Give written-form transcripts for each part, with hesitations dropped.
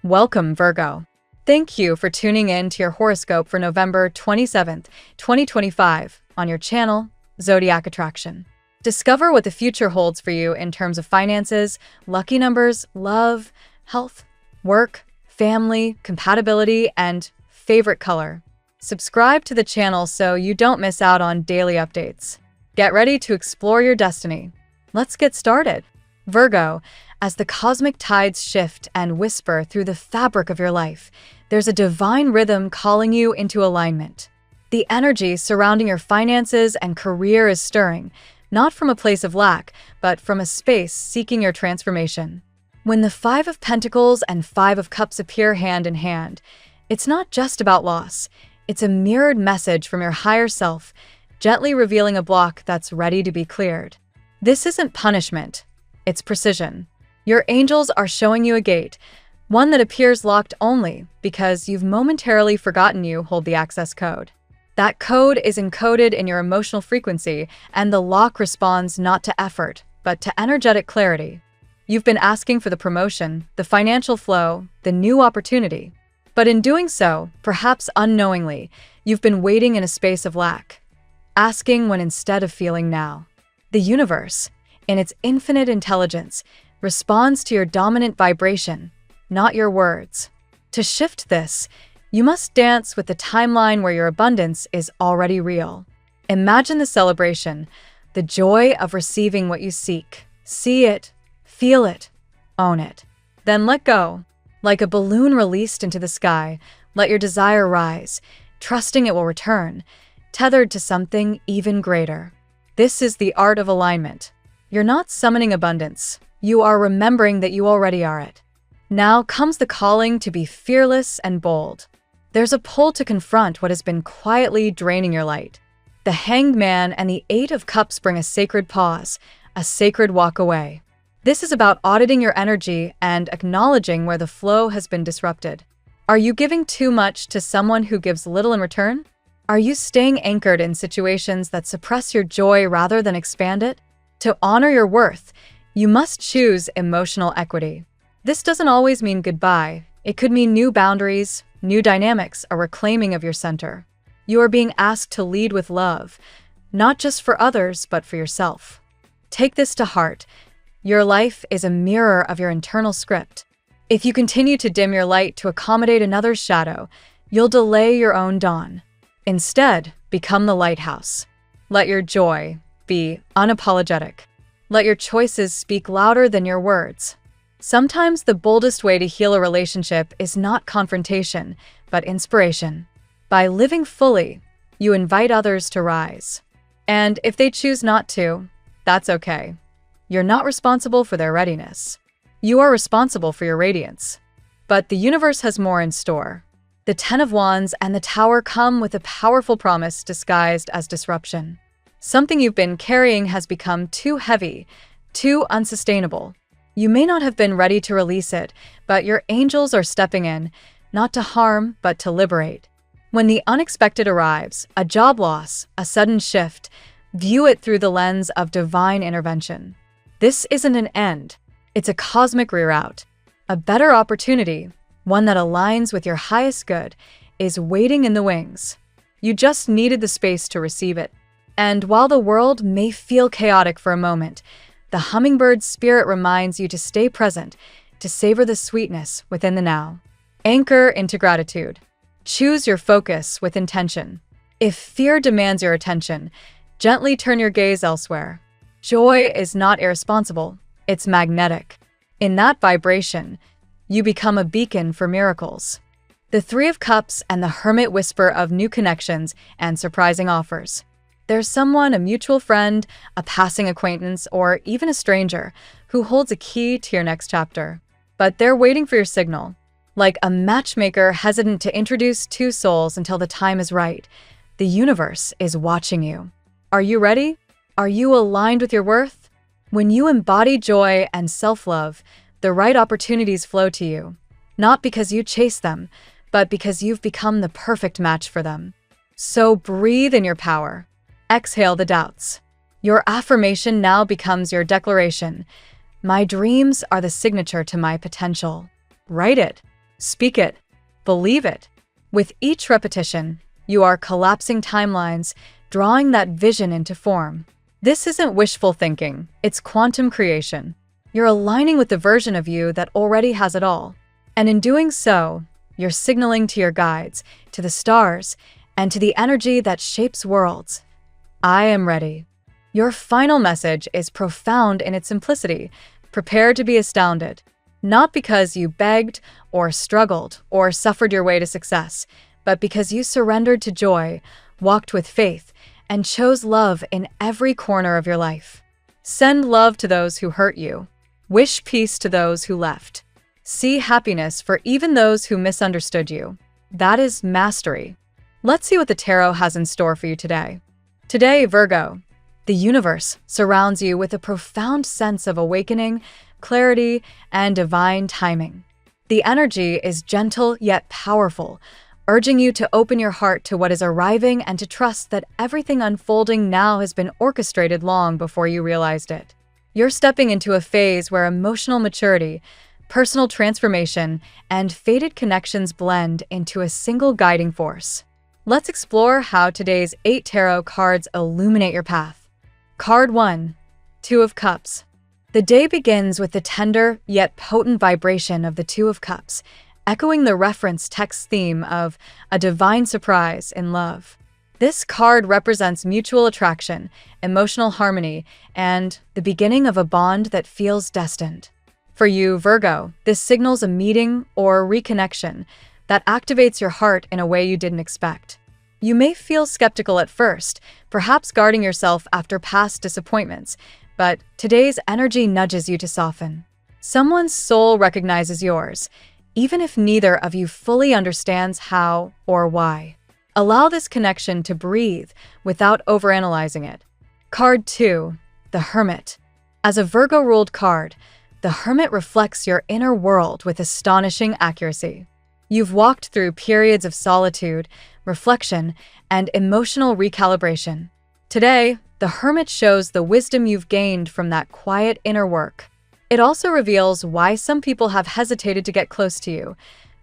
Welcome, Virgo. Thank you for tuning in to your horoscope for November 27th, 2025 on your channel, Zodiac Attraction. Discover what the future holds for you in terms of finances, lucky numbers, love, health, work, family, compatibility, and favorite color. Subscribe to the channel so you don't miss out on daily updates. Get ready to explore your destiny. Let's get started. Virgo, as the cosmic tides shift and whisper through the fabric of your life, there's a divine rhythm calling you into alignment. The energy surrounding your finances and career is stirring, not from a place of lack, but from a space seeking your transformation. When the Five of Pentacles and Five of Cups appear hand in hand, it's not just about loss. It's a mirrored message from your higher self, gently revealing a block that's ready to be cleared. This isn't punishment, it's precision. Your angels are showing you a gate, one that appears locked only because you've momentarily forgotten you hold the access code. That code is encoded in your emotional frequency, and the lock responds not to effort, but to energetic clarity. You've been asking for the promotion, the financial flow, the new opportunity. But in doing so, perhaps unknowingly, you've been waiting in a space of lack, asking when instead of feeling now. The universe, in its infinite intelligence, responds to your dominant vibration, not your words. To shift this, you must dance with the timeline where your abundance is already real. Imagine the celebration, the joy of receiving what you seek. See it, feel it, own it. Then let go. Like a balloon released into the sky, let your desire rise, trusting it will return, tethered to something even greater. This is the art of alignment. You're not summoning abundance. You are remembering that you already are it. Now comes the calling to be fearless and bold. There's a pull to confront what has been quietly draining your light. The Hanged Man and the Eight of Cups bring a sacred pause, a sacred walk away. This is about auditing your energy and acknowledging where the flow has been disrupted. Are you giving too much to someone who gives little in return? Are you staying anchored in situations that suppress your joy rather than expand it? To honor your worth, you must choose emotional equity. This doesn't always mean goodbye. It could mean new boundaries, new dynamics, a reclaiming of your center. You are being asked to lead with love, not just for others, but for yourself. Take this to heart. Your life is a mirror of your internal script. If you continue to dim your light to accommodate another's shadow, you'll delay your own dawn. Instead, become the lighthouse. Let your joy be unapologetic. Let your choices speak louder than your words. Sometimes the boldest way to heal a relationship is not confrontation, but inspiration. By living fully, you invite others to rise. And if they choose not to, that's okay. You're not responsible for their readiness. You are responsible for your radiance. But the universe has more in store. The Ten of Wands and the Tower come with a powerful promise disguised as disruption. Something you've been carrying has become too heavy, too unsustainable. You may not have been ready to release it, but your angels are stepping in, not to harm, but to liberate. When the unexpected arrives, a job loss, a sudden shift, view it through the lens of divine intervention. This isn't an end. It's a cosmic reroute. A better opportunity, one that aligns with your highest good, is waiting in the wings. You just needed the space to receive it. And while the world may feel chaotic for a moment, the hummingbird's spirit reminds you to stay present, to savor the sweetness within the now. Anchor into gratitude. Choose your focus with intention. If fear demands your attention, gently turn your gaze elsewhere. Joy is not irresponsible, it's magnetic. In that vibration, you become a beacon for miracles. The Three of Cups and the Hermit whisper of new connections and surprising offers. There's someone, a mutual friend, a passing acquaintance, or even a stranger, who holds a key to your next chapter. But they're waiting for your signal. Like a matchmaker hesitant to introduce two souls until the time is right, the universe is watching you. Are you ready? Are you aligned with your worth? When you embody joy and self-love, the right opportunities flow to you. Not because you chase them, but because you've become the perfect match for them. So breathe in your power. Exhale the doubts. Your affirmation now becomes your declaration. My dreams are the signature to my potential. Write it. Speak it. Believe it. With each repetition, you are collapsing timelines, drawing that vision into form. This isn't wishful thinking, it's quantum creation. You're aligning with the version of you that already has it all. And in doing so, you're signaling to your guides, to the stars, and to the energy that shapes worlds. I am ready. Your final message is profound in its simplicity. Prepare to be astounded. Not because you begged or struggled or suffered your way to success, but because you surrendered to joy, walked with faith, and chose love in every corner of your life. Send love to those who hurt you. Wish peace to those who left. See happiness for even those who misunderstood you. That is mastery. Let's see what the tarot has in store for you today. Today, Virgo, the universe surrounds you with a profound sense of awakening, clarity, and divine timing. The energy is gentle yet powerful, urging you to open your heart to what is arriving and to trust that everything unfolding now has been orchestrated long before you realized it. You're stepping into a phase where emotional maturity, personal transformation, and fated connections blend into a single guiding force. Let's explore how today's 8 tarot cards illuminate your path. Card 1, 2 of Cups. The day begins with the tender yet potent vibration of the 2 of Cups, echoing the reference text theme of a divine surprise in love. This card represents mutual attraction, emotional harmony, and the beginning of a bond that feels destined. For you, Virgo, this signals a meeting or reconnection that activates your heart in a way you didn't expect. You may feel skeptical at first, perhaps guarding yourself after past disappointments, but today's energy nudges you to soften. Someone's soul recognizes yours, even if neither of you fully understands how or why. Allow this connection to breathe without overanalyzing it. Card 2, the Hermit. As a Virgo-ruled card, the Hermit reflects your inner world with astonishing accuracy. You've walked through periods of solitude, reflection, and emotional recalibration. Today, the Hermit shows the wisdom you've gained from that quiet inner work. It also reveals why some people have hesitated to get close to you.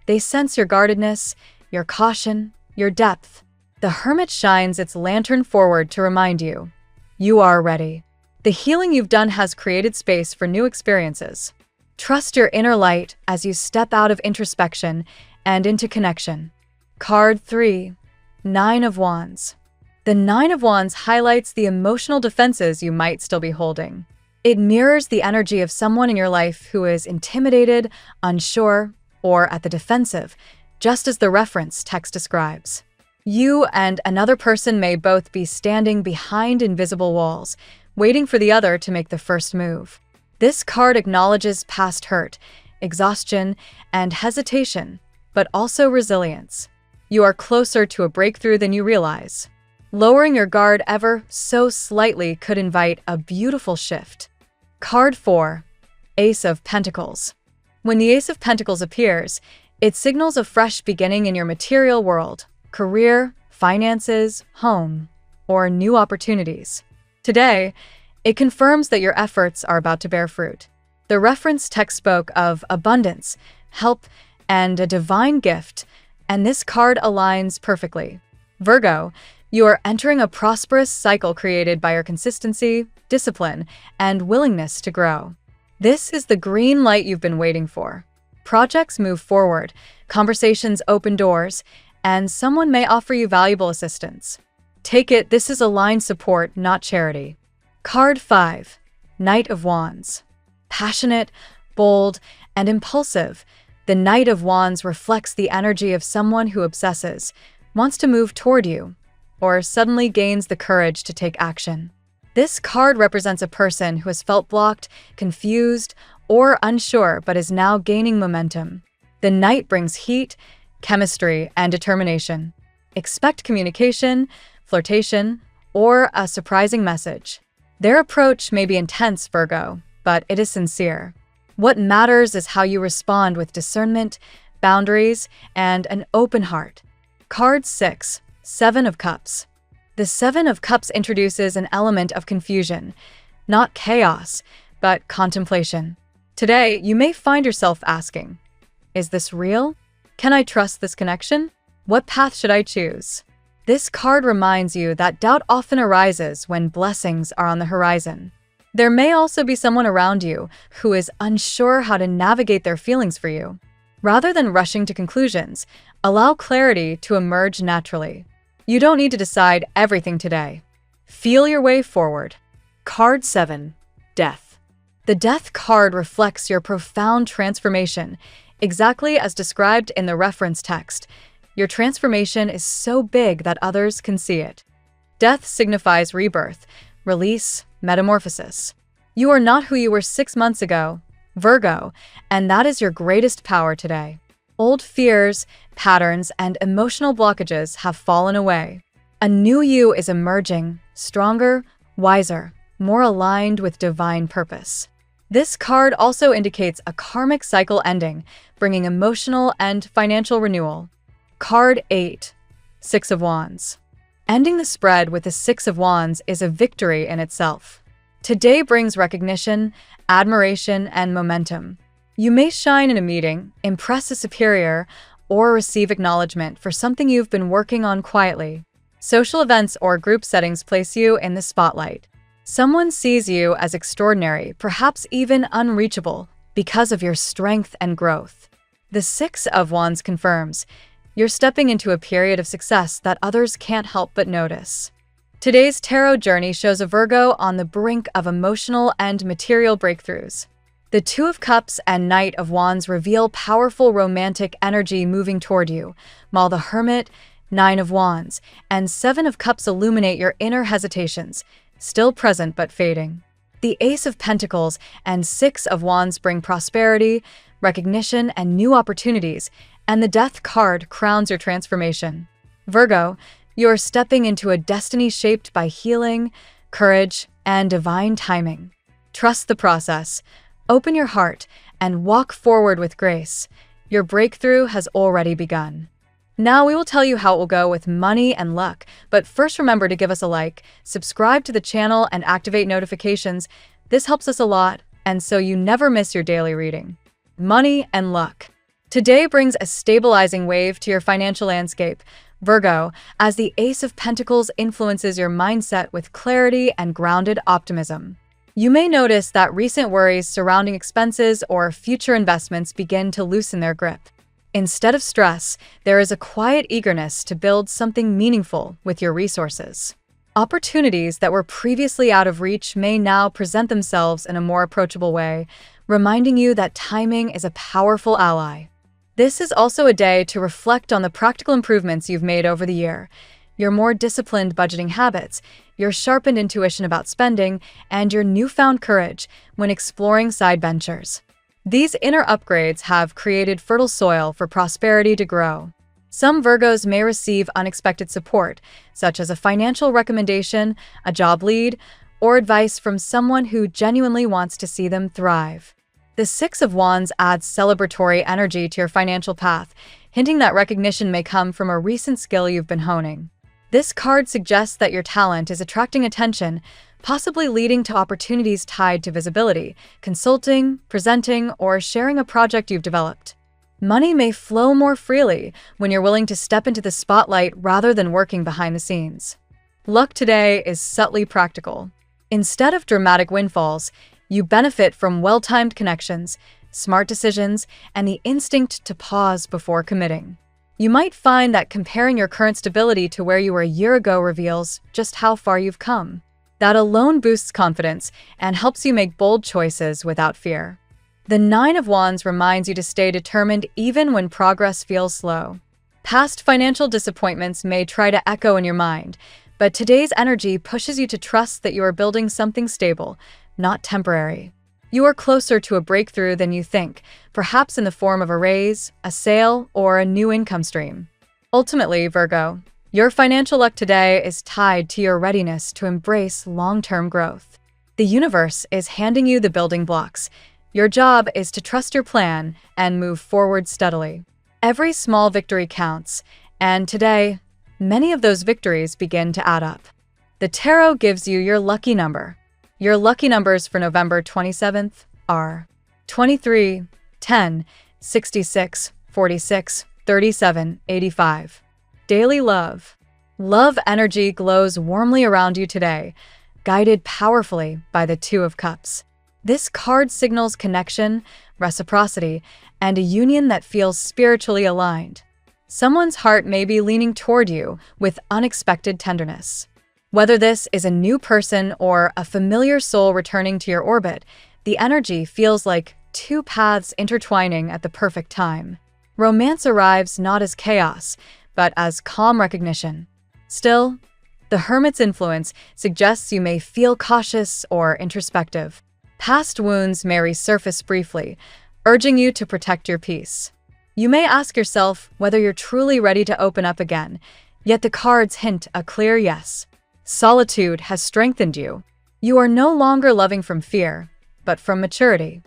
They sense your guardedness, your caution, your depth. The Hermit shines its lantern forward to remind you, you are ready. The healing you've done has created space for new experiences. Trust your inner light as you step out of introspection and into connection. Card 3, 9 of Wands. The 9 of Wands highlights the emotional defenses you might still be holding. It mirrors the energy of someone in your life who is intimidated, unsure, or at the defensive, just as the reference text describes. You and another person may both be standing behind invisible walls, waiting for the other to make the first move. This card acknowledges past hurt, exhaustion, and hesitation, but also resilience. You are closer to a breakthrough than you realize. Lowering your guard ever so slightly could invite a beautiful shift. Card 4, Ace of Pentacles. When the Ace of Pentacles appears, it signals a fresh beginning in your material world, career, finances, home, or new opportunities. Today, it confirms that your efforts are about to bear fruit. The reference text spoke of abundance, help, and a divine gift, and this card aligns perfectly. Virgo, you are entering a prosperous cycle created by your consistency, discipline, and willingness to grow. This is the green light you've been waiting for. Projects move forward, conversations open doors, and someone may offer you valuable assistance. Take it, this is aligned support, not charity. Card 5, Knight of Wands. Passionate, bold, and impulsive, the Knight of Wands reflects the energy of someone who obsesses, wants to move toward you, or suddenly gains the courage to take action. This card represents a person who has felt blocked, confused, or unsure but is now gaining momentum. The Knight brings heat, chemistry, and determination. Expect communication, flirtation, or a surprising message. Their approach may be intense, Virgo, but it is sincere. What matters is how you respond with discernment, boundaries, and an open heart. Card 6, 7 of Cups. The 7 of Cups introduces an element of confusion, not chaos, but contemplation. Today, you may find yourself asking, is this real? Can I trust this connection? What path should I choose? This card reminds you that doubt often arises when blessings are on the horizon. There may also be someone around you who is unsure how to navigate their feelings for you. Rather than rushing to conclusions, allow clarity to emerge naturally. You don't need to decide everything today. Feel your way forward. Card 7. Death. The Death card reflects your profound transformation, exactly as described in the reference text. Your transformation is so big that others can see it. Death signifies rebirth, release, metamorphosis. You are not who you were 6 months ago, Virgo, and that is your greatest power today. Old fears, patterns, and emotional blockages have fallen away. A new you is emerging, stronger, wiser, more aligned with divine purpose. This card also indicates a karmic cycle ending, bringing emotional and financial renewal. Card 8. Six of Wands. Ending the spread with the Six of Wands is a victory in itself. Today brings recognition, admiration, and momentum. You may shine in a meeting, impress a superior, or receive acknowledgement for something you've been working on quietly. Social events or group settings place you in the spotlight. Someone sees you as extraordinary, perhaps even unreachable, because of your strength and growth. The Six of Wands confirms you're stepping into a period of success that others can't help but notice. Today's tarot journey shows a Virgo on the brink of emotional and material breakthroughs. The Two of Cups and Knight of Wands reveal powerful romantic energy moving toward you, while the Hermit, Nine of Wands, and Seven of Cups illuminate your inner hesitations, still present but fading. The Ace of Pentacles and Six of Wands bring prosperity, recognition, and new opportunities, and the Death card crowns your transformation. Virgo, you're stepping into a destiny shaped by healing, courage, and divine timing. Trust the process, open your heart, and walk forward with grace. Your breakthrough has already begun. Now we will tell you how it will go with money and luck, but first remember to give us a like, subscribe to the channel, and activate notifications. This helps us a lot, and so you never miss your daily reading. Money and luck. Today brings a stabilizing wave to your financial landscape, Virgo, as the Ace of Pentacles influences your mindset with clarity and grounded optimism. You may notice that recent worries surrounding expenses or future investments begin to loosen their grip. Instead of stress, there is a quiet eagerness to build something meaningful with your resources. Opportunities that were previously out of reach may now present themselves in a more approachable way, reminding you that timing is a powerful ally. This is also a day to reflect on the practical improvements you've made over the year, your more disciplined budgeting habits, your sharpened intuition about spending, and your newfound courage when exploring side ventures. These inner upgrades have created fertile soil for prosperity to grow. Some Virgos may receive unexpected support, such as a financial recommendation, a job lead, or advice from someone who genuinely wants to see them thrive. The Six of Wands adds celebratory energy to your financial path, hinting that recognition may come from a recent skill you've been honing. This card suggests that your talent is attracting attention, possibly leading to opportunities tied to visibility, consulting, presenting, or sharing a project you've developed. Money may flow more freely when you're willing to step into the spotlight rather than working behind the scenes. Luck today is subtly practical. Instead of dramatic windfalls, you benefit from well-timed connections, smart decisions, and the instinct to pause before committing. You might find that comparing your current stability to where you were a year ago reveals just how far you've come. That alone boosts confidence and helps you make bold choices without fear. The Nine of Wands reminds you to stay determined even when progress feels slow. Past financial disappointments may try to echo in your mind, but today's energy pushes you to trust that you are building something stable, not temporary. You are closer to a breakthrough than you think, perhaps in the form of a raise, a sale, or a new income stream. Ultimately, Virgo, your financial luck today is tied to your readiness to embrace long-term growth. The universe is handing you the building blocks. Your job is to trust your plan and move forward steadily. Every small victory counts, and today, many of those victories begin to add up. The tarot gives you your lucky number. Your lucky numbers for November 27th are 23, 10, 66, 46, 3785. Daily love. Love energy glows warmly around you today, guided powerfully by the Two of Cups. This card signals connection, reciprocity, and a union that feels spiritually aligned. Someone's heart may be leaning toward you with unexpected tenderness. Whether this is a new person or a familiar soul returning to your orbit, the energy feels like two paths intertwining at the perfect time. Romance arrives not as chaos, but as calm recognition. Still, the Hermit's influence suggests you may feel cautious or introspective. Past wounds may resurface briefly, urging you to protect your peace. You may ask yourself whether you're truly ready to open up again, yet the cards hint a clear yes. Solitude has strengthened you. You are no longer loving from fear, but from maturity.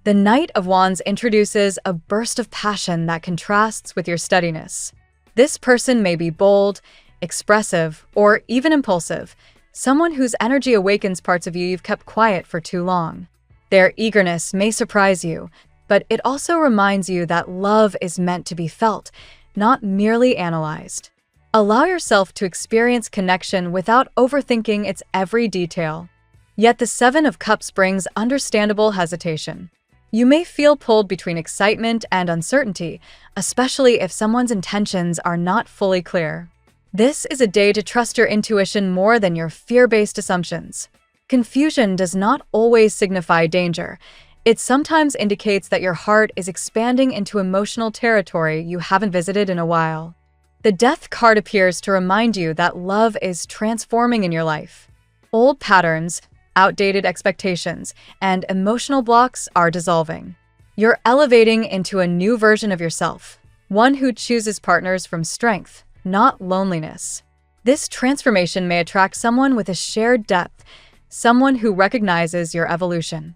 The Knight of Wands introduces a burst of passion that contrasts with your steadiness. This person may be bold, expressive, or even impulsive, someone whose energy awakens parts of you you've kept quiet for too long. Their eagerness may surprise you, but it also reminds you that love is meant to be felt, not merely analyzed. Allow yourself to experience connection without overthinking its every detail. Yet the Seven of Cups brings understandable hesitation. You may feel pulled between excitement and uncertainty, especially if someone's intentions are not fully clear. This is a day to trust your intuition more than your fear-based assumptions. Confusion does not always signify danger. It sometimes indicates that your heart is expanding into emotional territory you haven't visited in a while. The Death card appears to remind you that love is transforming in your life. Old patterns, outdated expectations, and emotional blocks are dissolving. You're elevating into a new version of yourself, one who chooses partners from strength, not loneliness. This transformation may attract someone with a shared depth, someone who recognizes your evolution.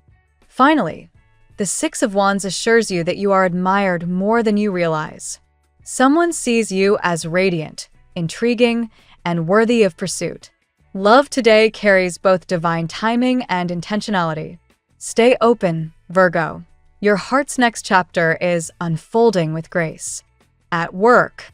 Finally, the Six of Wands assures you that you are admired more than you realize. Someone sees you as radiant, intriguing, and worthy of pursuit. Love today carries both divine timing and intentionality. Stay open, Virgo. Your heart's next chapter is unfolding with grace. At work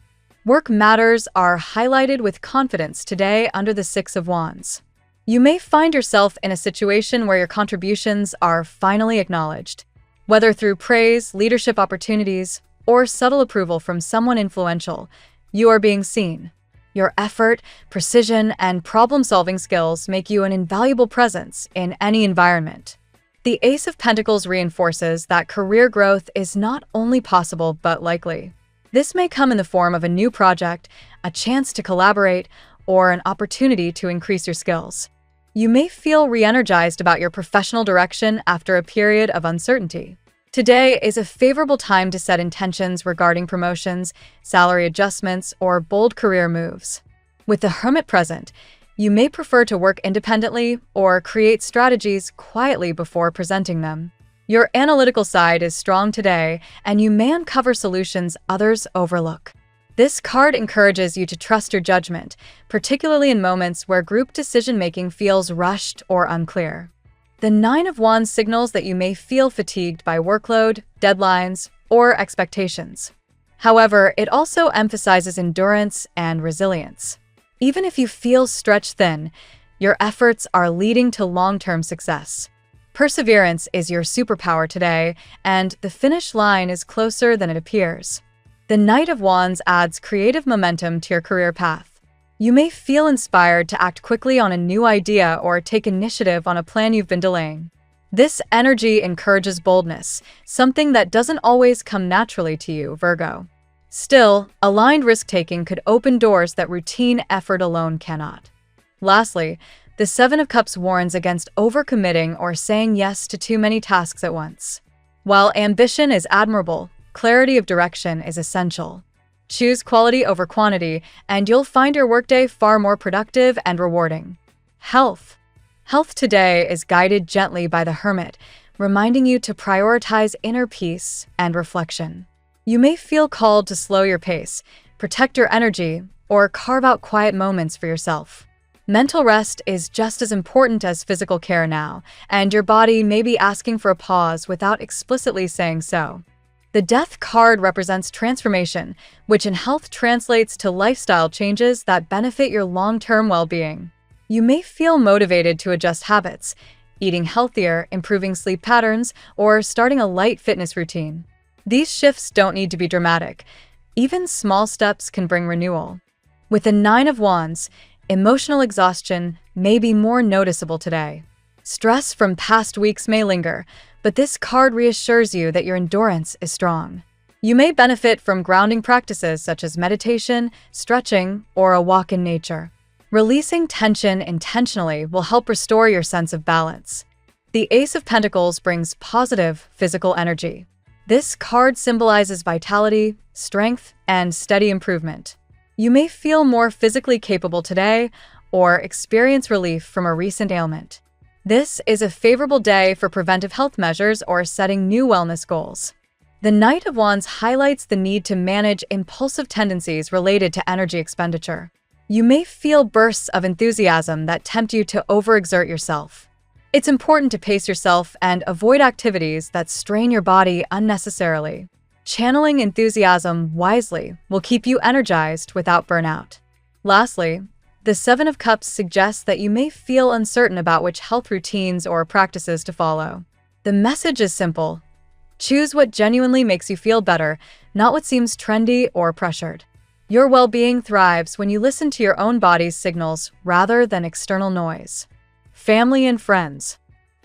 matters are highlighted with confidence today under the Six of Wands. You may find yourself in a situation where your contributions are finally acknowledged. Whether through praise, leadership opportunities, or subtle approval from someone influential, you are being seen. Your effort, precision, and problem-solving skills make you an invaluable presence in any environment. The Ace of Pentacles reinforces that career growth is not only possible but likely. This may come in the form of a new project, a chance to collaborate, or an opportunity to increase your skills. You may feel re-energized about your professional direction after a period of uncertainty. Today is a favorable time to set intentions regarding promotions, salary adjustments, or bold career moves. With the Hermit present, you may prefer to work independently or create strategies quietly before presenting them. Your analytical side is strong today, and you may uncover solutions others overlook. This card encourages you to trust your judgment, particularly in moments where group decision-making feels rushed or unclear. The Nine of Wands signals that you may feel fatigued by workload, deadlines, or expectations. However, it also emphasizes endurance and resilience. Even if you feel stretched thin, your efforts are leading to long-term success. Perseverance is your superpower today, and the finish line is closer than it appears. The Knight of Wands adds creative momentum to your career path. You may feel inspired to act quickly on a new idea or take initiative on a plan you've been delaying. This energy encourages boldness, something that doesn't always come naturally to you, Virgo. Still, aligned risk-taking could open doors that routine effort alone cannot. Lastly, the Seven of Cups warns against overcommitting or saying yes to too many tasks at once. While ambition is admirable, clarity of direction is essential. Choose quality over quantity, and you'll find your workday far more productive and rewarding. Health today is guided gently by the Hermit, reminding you to prioritize inner peace and reflection. You may feel called to slow your pace, protect your energy, or carve out quiet moments for yourself. Mental rest is just as important as physical care now, and your body may be asking for a pause without explicitly saying so. The Death card represents transformation, which in health translates to lifestyle changes that benefit your long-term well-being. You may feel motivated to adjust habits, eating healthier, improving sleep patterns, or starting a light fitness routine. These shifts don't need to be dramatic. Even small steps can bring renewal. With the Nine of Wands, emotional exhaustion may be more noticeable today. Stress from past weeks may linger, but this card reassures you that your endurance is strong. You may benefit from grounding practices such as meditation, stretching, or a walk in nature. Releasing tension intentionally will help restore your sense of balance. The Ace of Pentacles brings positive physical energy. This card symbolizes vitality, strength, and steady improvement. You may feel more physically capable today or experience relief from a recent ailment. This is a favorable day for preventive health measures or setting new wellness goals. The Knight of Wands highlights the need to manage impulsive tendencies related to energy expenditure. You may feel bursts of enthusiasm that tempt you to overexert yourself. It's important to pace yourself and avoid activities that strain your body unnecessarily. Channeling enthusiasm wisely will keep you energized without burnout. Lastly, the Seven of Cups suggests that you may feel uncertain about which health routines or practices to follow. The message is simple. Choose what genuinely makes you feel better, not what seems trendy or pressured. Your well-being thrives when you listen to your own body's signals rather than external noise. Family and friends.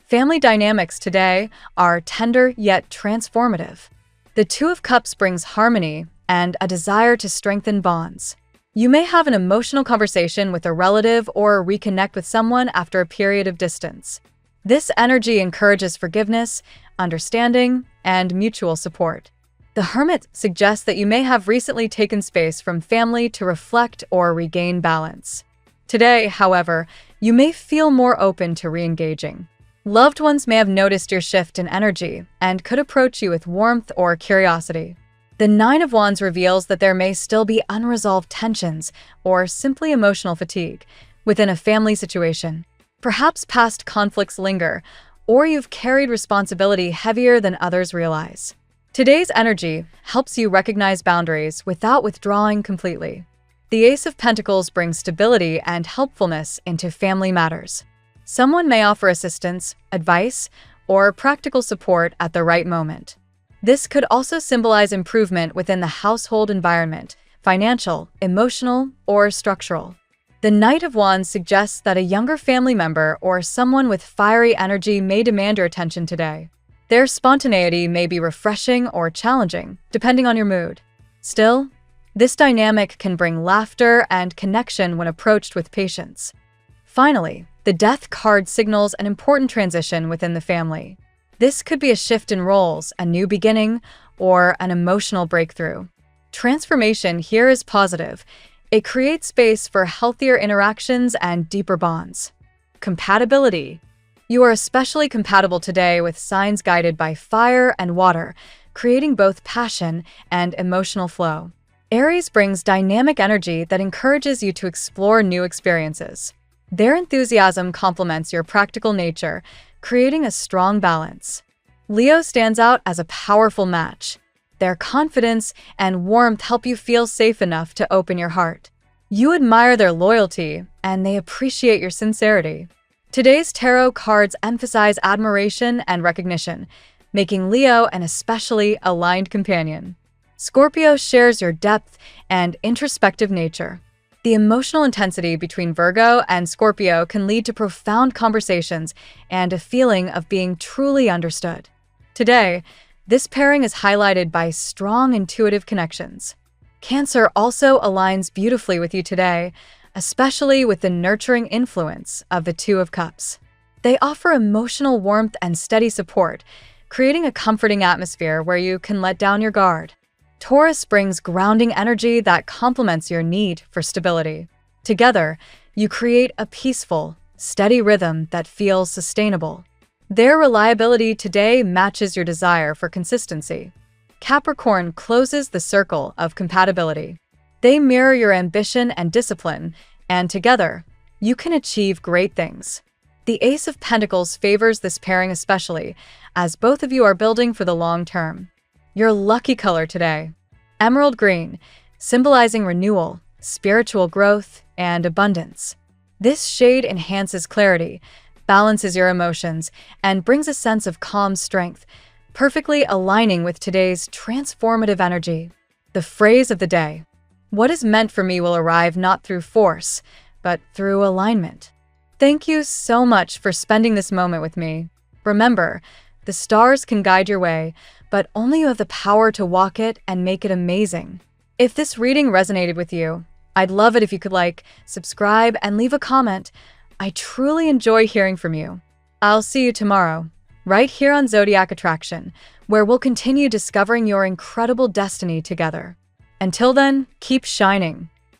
Family dynamics today are tender yet transformative. The Two of Cups brings harmony and a desire to strengthen bonds. You may have an emotional conversation with a relative or reconnect with someone after a period of distance. This energy encourages forgiveness, understanding, and mutual support. The Hermit suggests that you may have recently taken space from family to reflect or regain balance. Today, however, you may feel more open to re-engaging. Loved ones may have noticed your shift in energy and could approach you with warmth or curiosity. The Nine of Wands reveals that there may still be unresolved tensions or simply emotional fatigue within a family situation. Perhaps past conflicts linger, or you've carried responsibility heavier than others realize. Today's energy helps you recognize boundaries without withdrawing completely. The Ace of Pentacles brings stability and helpfulness into family matters. Someone may offer assistance, advice, or practical support at the right moment. This could also symbolize improvement within the household environment, financial, emotional, or structural. The Knight of Wands suggests that a younger family member or someone with fiery energy may demand your attention today. Their spontaneity may be refreshing or challenging, depending on your mood. Still, this dynamic can bring laughter and connection when approached with patience. Finally, the Death card signals an important transition within the family. This could be a shift in roles, a new beginning, or an emotional breakthrough. Transformation here is positive. It creates space for healthier interactions and deeper bonds. Compatibility. You are especially compatible today with signs guided by fire and water, creating both passion and emotional flow. Aries brings dynamic energy that encourages you to explore new experiences. Their enthusiasm complements your practical nature, creating a strong balance. Leo stands out as a powerful match. Their confidence and warmth help you feel safe enough to open your heart. You admire their loyalty, and they appreciate your sincerity. Today's tarot cards emphasize admiration and recognition, making Leo an especially aligned companion. Scorpio shares your depth and introspective nature. The emotional intensity between Virgo and Scorpio can lead to profound conversations and a feeling of being truly understood. Today, this pairing is highlighted by strong intuitive connections. Cancer also aligns beautifully with you today, especially with the nurturing influence of the Two of Cups. They offer emotional warmth and steady support, creating a comforting atmosphere where you can let down your guard. Taurus brings grounding energy that complements your need for stability. Together, you create a peaceful, steady rhythm that feels sustainable. Their reliability today matches your desire for consistency. Capricorn closes the circle of compatibility. They mirror your ambition and discipline, and together, you can achieve great things. The Ace of Pentacles favors this pairing especially, as both of you are building for the long term. Your lucky color today: emerald green, symbolizing renewal, spiritual growth, and abundance. This shade enhances clarity, balances your emotions, and brings a sense of calm strength, perfectly aligning with today's transformative energy. The phrase of the day: what is meant for me will arrive not through force, but through alignment. Thank you so much for spending this moment with me. Remember, the stars can guide your way, but only you have the power to walk it and make it amazing. If this reading resonated with you, I'd love it if you could like, subscribe, and leave a comment. I truly enjoy hearing from you. I'll see you tomorrow, right here on Zodiac Attraction, where we'll continue discovering your incredible destiny together. Until then, keep shining.